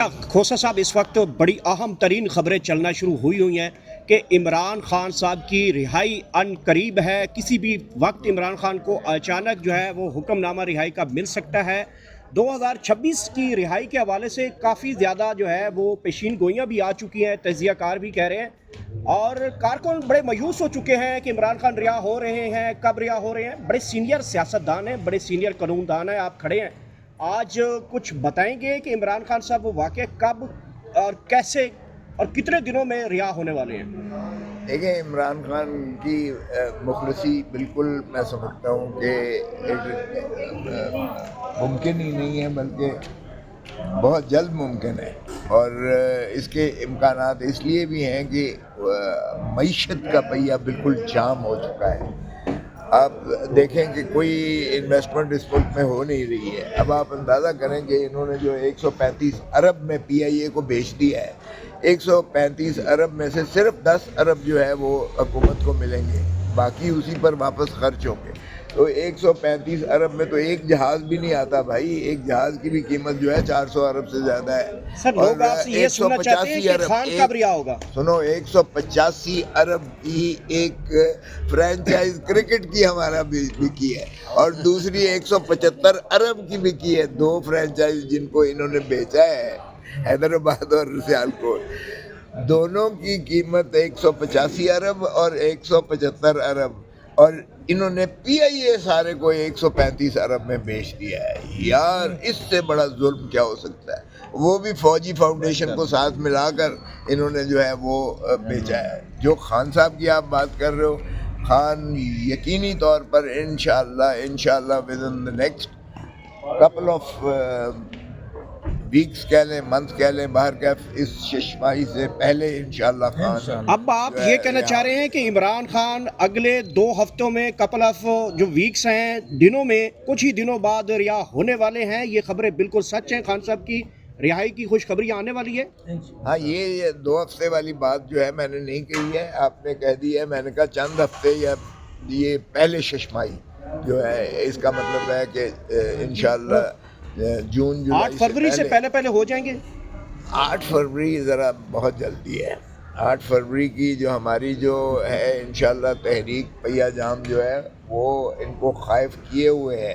खोसा साहब, इस वक्त बड़ी अहम तरीन खबरें चलना शुरू हुई हैं कि इमरान खान साहब की रिहाई अन करीब है। किसी भी वक्त इमरान खान को अचानक जो है वो हुक्मनामा रिहाई का मिल सकता है। 2026 की रिहाई के हवाले से काफ़ी ज़्यादा जो है वो पेशीन गोइयाँ भी आ चुकी हैं, तजिया कार भी कह रहे हैं और कारकुन बड़े मायूस हो चुके हैं कि इमरान खान रिहा हो रहे हैं, कब रिहा हो रहे हैं। बड़े सीनियर सियासतदान हैं, बड़े सीनियर कानूनदान हैं, आप खड़े हैं, आज कुछ बताएंगे कि इमरान खान साहब वो वाकई कब और कैसे और कितने दिनों में रिहा होने वाले हैं। देखिए, इमरान खान की मुखलसी बिल्कुल मैं समझता हूँ कि मुमकिन ही नहीं है, बल्कि बहुत जल्द मुमकिन है। और इसके इम्कानात इसलिए भी हैं कि मईशत का पहिया बिल्कुल जाम हो चुका है। आप देखें कि कोई इन्वेस्टमेंट इस मुल्क में हो नहीं रही है। अब आप अंदाज़ा करें कि इन्होंने जो 135 अरब में PIA को बेच दिया है, 135 अरब में से सिर्फ 10 अरब जो है वो हुकूमत को मिलेंगे, बाकी उसी पर वापस खर्च होंगे। तो 135 अरब में तो एक जहाज़ भी नहीं आता भाई। एक जहाज़ की भी कीमत जो है 400 अरब से ज़्यादा है। सर, लोग आपसे ये सुनना चाहते हैं कि खान कब रिहा होगा। सुनो, 185 अरब की एक फ्रेंचाइज क्रिकेट की हमारा बिकी है और दूसरी 175 अरब की बिकी है। दो फ्रेंचाइज जिनको इन्होंने बेचा है, हैदराबाद और सियालकोट, दोनों की कीमत 185 अरब और 175 अरब, और इन्होंने PIA सारे को 135 अरब में बेच दिया है। यार, इससे बड़ा जुल्म क्या हो सकता है। वो भी फौजी फाउंडेशन को साथ मिलाकर इन्होंने जो है वो बेचा है। जो खान साहब की आप बात कर रहे हो, खान यकीनी तौर पर इंशाल्लाह with in the next couple of weeks कह लें, मंथ कह लें, बाहर का इस शशमाही से पहले इंशाल्लाह खान। अब आप ये कहना चाह रहे हैं कि इमरान खान अगले 2 हफ्तों में, कपल ऑफ जो वीक्स हैं, दिनों में, कुछ ही दिनों बाद रिहा होने वाले हैं। ये खबरें बिल्कुल सच हैं, खान साहब की रिहाई की खुशखबरी आने वाली है। हाँ, ये 2 हफ्ते वाली बात जो है मैंने नहीं कही है, आपने कह दी है। मैंने कहा चंद हफ्ते या ये पहले शशमाही जो है, इसका मतलब है कि इंशाल्लाह जून जुलाई 8 फरवरी से पहले हो जाएंगे। 8 फरवरी ज़रा बहुत जल्दी है। 8 फरवरी की जो हमारी जो है इंशाल्लाह तहरीक पहिया जाम जो है वो इनको खाइफ किए हुए है।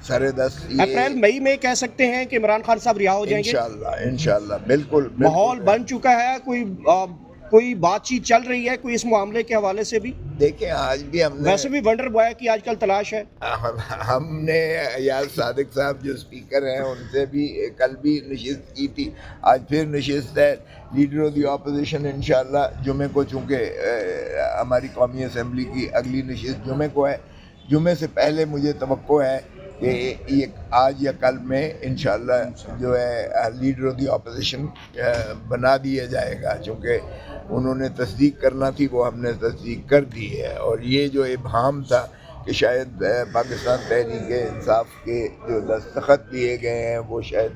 सारे 10 अप्रैल मई में कह सकते हैं कि इमरान खान साहब रिहा हो जाएंगे इंशाल्लाह बिल्कुल। माहौल बन चुका है, कोई बातचीत चल रही है कोई इस मामले के हवाले से भी। देखिए, आज भी हमने, वैसे भी वंडर बॉय की आजकल तलाश है। हमने यार सादिक साहब जो स्पीकर हैं उनसे भी कल भी नशिस्त की थी, आज फिर नशिस्त है लीडर ऑफ द अपोजिशन। इंशाल्लाह जुमे को, चूँकि हमारी कौमी असम्बली की अगली नशिस्त जुमे को है, जुमे से पहले मुझे तवक्को है कि ये आज या कल में इंशाल्लाह जो है लीडर ऑफ द अपोजिशन बना दिया जाएगा। चूँकि उन्होंने तस्दीक करना थी, वो हमने तस्दीक कर दी है। और ये जो इबहम था कि शायद पाकिस्तान तहरीक इंसाफ के जो दस्तखत दिए गए हैं वो शायद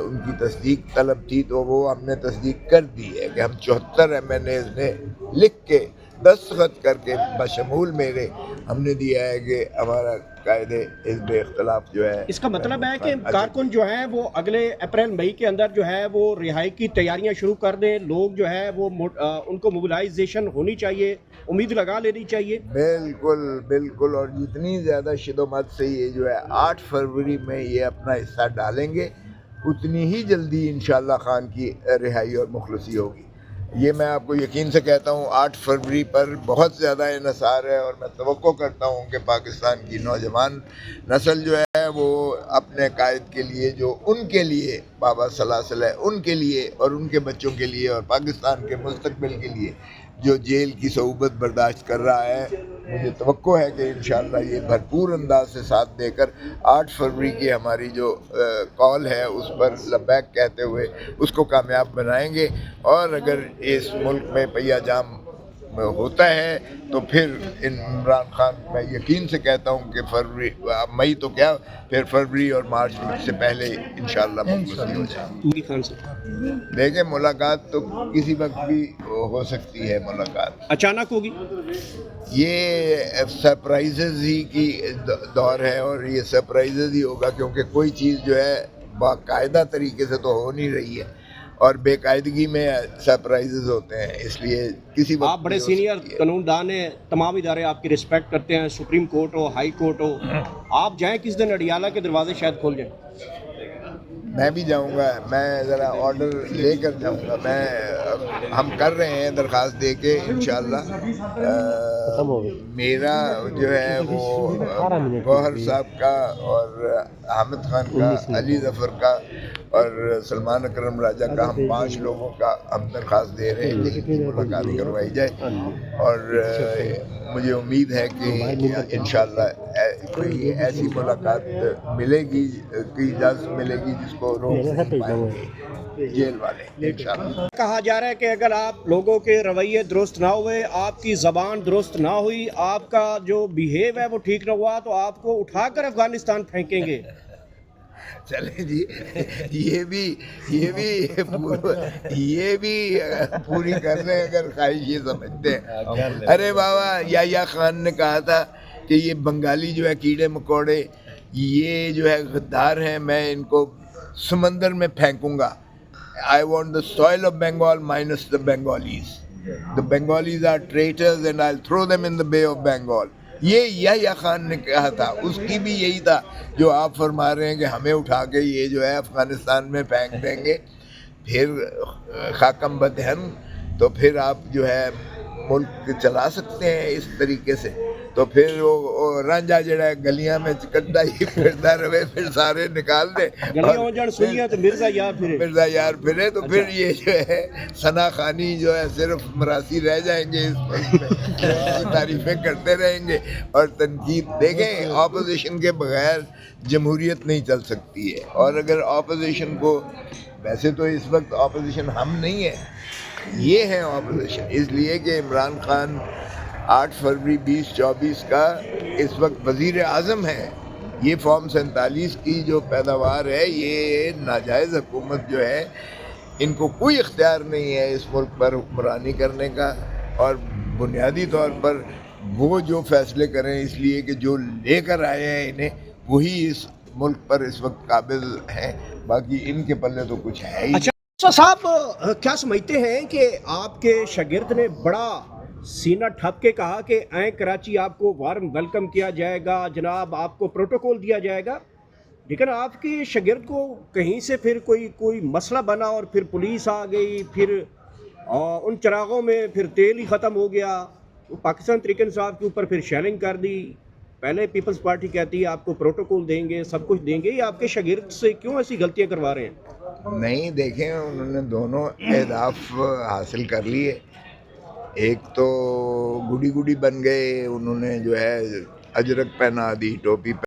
उनकी तस्दीक तलब थी, तो वो हमने तस्दीक कर दी है कि हम 74 MNAs ने लिख के दस्तखत करके बशमूल मेरे हमने दिया है कि हमारा कायदे हिज़्ब इख्तिलाफ जो है। इसका मतलब है कि कारकुन जो है वो अगले अप्रैल मई के अंदर जो है वो रिहाई की तैयारियां शुरू कर दें। लोग जो है वो उनको मोबिलाइजेशन होनी चाहिए, उम्मीद लगा लेनी चाहिए। बिल्कुल। और जितनी ज़्यादा शिदोमत से ये जो है 8 फरवरी में ये अपना हिस्सा डालेंगे, उतनी ही जल्दी इंशाल्लाह खान की रिहाई और मुखलसी होगी। ये मैं आपको यकीन से कहता हूँ। 8 फरवरी पर बहुत ज़्यादा इन्हिसार है और मैं तवक्को करता हूँ कि पाकिस्तान की नौजवान नस्ल जो है वो अपने कायद के लिए, जो उनके लिए बाबा सलासल है, उनके लिए और उनके बच्चों के लिए और पाकिस्तान के मुस्तकबिल के लिए जो जेल की सऊबत बर्दाश्त कर रहा है, मुझे तवक्को है कि इंशाल्लाह ये भरपूर अंदाज से साथ देकर 8 फरवरी की हमारी जो कॉल है उस पर लब्बैक कहते हुए उसको कामयाब बनाएंगे। और अगर इस मुल्क में पहिया जाम होता है तो फिर इमरान खान, मैं यकीन से कहता हूँ कि फरवरी, मई तो क्या, फिर फरवरी और मार्च से पहले इंशाल्लाह मुमकिन हो जाए। देखें, मुलाकात तो किसी वक्त भी हो सकती है, मुलाकात अचानक होगी। ये सरप्राइजेज ही की दौर है और ये सरप्राइजेज ही होगा, क्योंकि कोई चीज़ जो है باقاعدہ طریقے سے تو ہو نہیں رہی ہے، اور بے قاعدگی میں سرپرائزز ہوتے ہیں، اس لیے کسی وقت آپ بڑے بھی ہو سینئر سکتی ہے۔ قانون دان ہیں، تمام ادارے آپ کی رسپیکٹ کرتے ہیں، سپریم کورٹ ہو، ہائی کورٹ ہو، آپ جائیں کس دن اڈیالہ کے دروازے شاید کھول جائیں۔ میں بھی جاؤں گا، میں ذرا آرڈر لے کر جاؤں گا، ہم کر رہے ہیں درخواست دے کے انشاءاللہ۔ میرا جو ہے وہ گوہر صاحب کا اور حامد خان کا، علی ظفر کا اور سلمان اکرم راجہ کا، ہم 5 لوگوں کا ہم درخواست دے رہے ہیں کہ ان کی ملاقات کروائی جائے، اور مجھے امید ہے کہ انشاءاللہ کوئی ایسی ملاقات ملے گی کہ اجازت ملے گی جس کو روک نہیں پائیں گے جیل والے انشاءاللہ۔ کہا جا رہا ہے کہ اگر آپ لوگوں کے رویے درست نہ ہوئے، آپ کی زبان درست نہ ہوئی، آپ کا جو بیہیو ہے وہ ٹھیک نہ ہوا، تو آپ کو اٹھا کر افغانستان پھینکیں گے۔ چلیں جی، یہ بھی پوری کر لیں اگر خواہش یہ سمجھتے ہیں۔ ارے بابا یحییٰ خان نے کہا تھا کہ یہ بنگالی جو ہے کیڑے مکوڑے، یہ جو ہے غدار ہیں، میں ان کو سمندر میں پھینکوں گا۔ I want the soil of Bengal minus the Bengalis. The Bengalis are traitors and I'll throw them in the Bay of Bengal. یہ یحییٰ خان نے کہا تھا، اس کی بھی یہی تھا جو آپ فرما رہے ہیں کہ ہمیں اٹھا کے یہ جو ہے افغانستان میں پھینک دیں گے، پھر خاکم بدہن، تو پھر آپ جو ہے ملک چلا سکتے ہیں اس طریقے سے؟ تو پھر وہ رانجھا جڑا ہے گلیاں میں چکٹا ہی پھرتا رہے، پھر سارے نکال دے، گلیاں ہو جان سوئیاں تو مرزا یار پھرے۔ مرزا یار پھرے، تو پھر یہ جو ہے ثنا خانی جو ہے صرف مراسی رہ جائیں گے اس ملک میں، اس کی تعریفیں کرتے رہیں گے اور تنقید۔ دیکھیں اپوزیشن کے بغیر جمہوریت نہیں چل سکتی ہے، اور اگر اپوزیشن کو، ویسے تو اس وقت اپوزیشن ہم نہیں ہیں، یہ ہیں اپوزیشن، اس لیے کہ عمران خان 8 فروری 2024 کا اس وقت وزیر اعظم ہے۔ یہ فارم 47 کی جو پیداوار ہے، یہ ناجائز حکومت جو ہے، ان کو کوئی اختیار نہیں ہے اس ملک پر حکمرانی کرنے کا، اور بنیادی طور پر وہ جو فیصلے کریں، اس لیے کہ جو لے کر آئے ہیں انہیں، وہی اس ملک پر اس وقت قابل ہیں، باقی ان کے پلے تو کچھ ہے ہی نہیں۔ اچھا صاحب، کیا سمجھتے ہیں کہ آپ کے شاگرد نے بڑا سینہ ٹھپ کے کہا کہ این کراچی آپ کو وارم ویلکم کیا جائے گا، جناب آپ کو پروٹوکول دیا جائے گا، لیکن آپ کے شاگرد کو کہیں سے پھر کوئی مسئلہ بنا اور پھر پولیس آ گئی، پھر ان چراغوں میں پھر تیل ہی ختم ہو گیا، پاکستان تحریک انصاف کے اوپر پھر شیلنگ کر دی۔ پہلے پیپلز پارٹی کہتی ہے آپ کو پروٹوکول دیں گے، سب کچھ دیں گے، یہ آپ کے شاگرد سے کیوں ایسی غلطیاں کروا رہے ہیں؟ نہیں، دیکھیں انہوں نے دونوں اہداف حاصل کر لیے۔ ایک تو گڈی گڈی بن گئے، انہوں نے جو ہے اجرک پہنا دی، ٹوپی